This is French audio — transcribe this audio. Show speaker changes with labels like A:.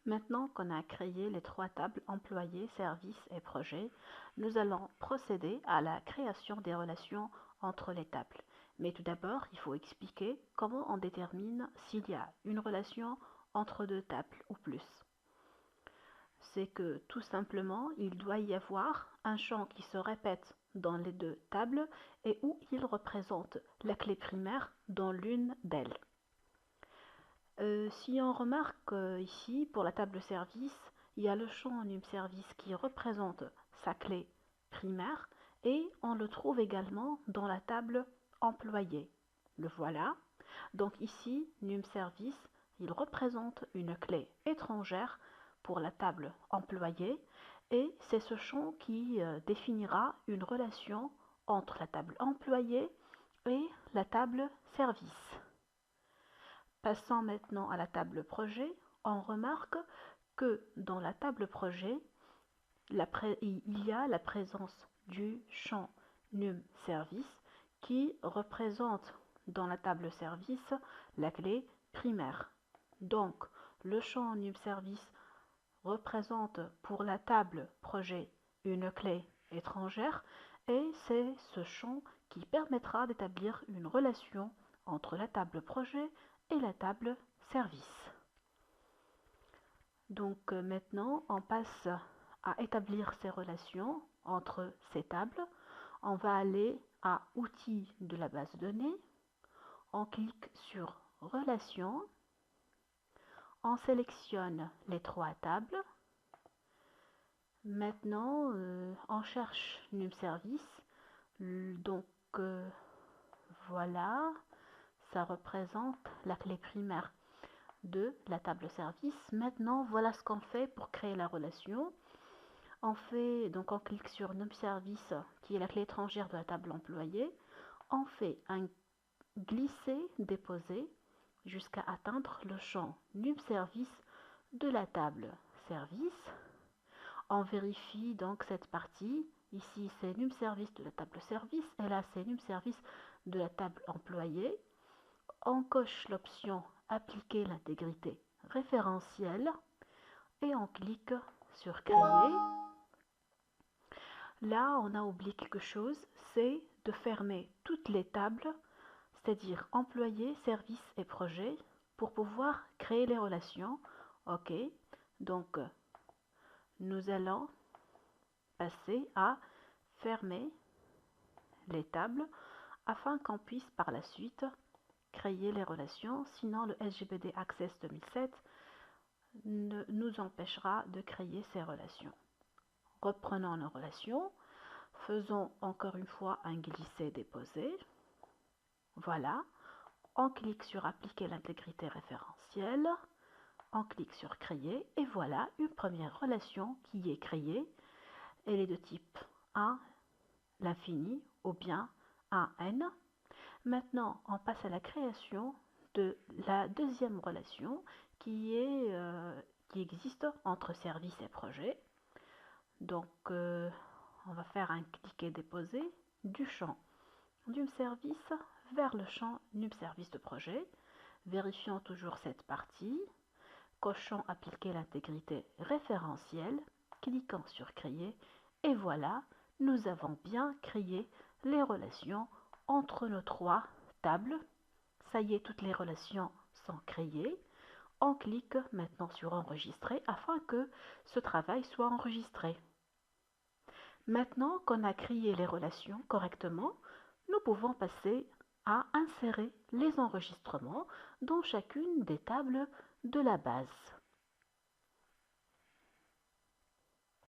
A: Maintenant qu'on a créé les trois tables employés, services et projets, nous allons procéder à la création des relations entre les tables. Mais tout d'abord, il faut expliquer comment on détermine s'il y a une relation entre deux tables ou plus. C'est que tout simplement, il doit y avoir un champ qui se répète dans les deux tables et où il représente la clé primaire dans l'une d'elles. Si on remarque ici, pour la table service, il y a le champ num-service qui représente sa clé primaire et on le trouve également dans la table employé. Le voilà. Donc ici, num-service, il représente une clé étrangère pour la table employée et c'est ce champ qui définira une relation entre la table employée et la table service. Passons maintenant à la table projet, on remarque que dans la table projet, il y a la présence du champ num-service qui représente dans la table service la clé primaire. Donc, le champ num-service représente pour la table projet une clé étrangère et c'est ce champ qui permettra d'établir une relation entre la table projet et la table service. Donc maintenant, on passe à établir ces relations entre ces tables. On va aller à Outils de la base de données. On clique sur Relations. On sélectionne les trois tables. Maintenant, on cherche num-service. Donc voilà, ça représente la clé primaire de la table service. Maintenant, voilà ce qu'on fait pour créer la relation. On clique sur num-service qui est la clé étrangère de la table employée. On fait un glisser-déposer jusqu'à atteindre le champ num-service de la table service. On vérifie donc cette partie. Ici, c'est num-service de la table service et là, c'est num-service de la table employée. On coche l'option Appliquer l'intégrité référentielle et on clique sur Créer. Là, on a oublié quelque chose, c'est de fermer toutes les tables, c'est-à-dire employés, services et projets, pour pouvoir créer les relations. OK, donc nous allons passer à fermer les tables afin qu'on puisse par la suite créer les relations. Sinon, le SGBD Access 2007 nous empêchera de créer ces relations. Reprenons nos relations. Faisons encore une fois un glisser-déposer. Voilà. On clique sur Appliquer l'intégrité référentielle. On clique sur Créer. Et voilà une première relation qui est créée. Elle est de type 1, l'infini, ou bien 1n. Maintenant, on passe à la création de la deuxième relation qui existe entre service et projet. Donc, on va faire un cliquer-déposer du champ num-service vers le champ num-service de projet. Vérifions toujours cette partie. Cochons Appliquer l'intégrité référentielle. Cliquons sur Créer. Et voilà, nous avons bien créé les relations entre nos trois tables. Ça y est, toutes les relations sont créées. On clique maintenant sur Enregistrer afin que ce travail soit enregistré. Maintenant qu'on a créé les relations correctement, nous pouvons passer à insérer les enregistrements dans chacune des tables de la base.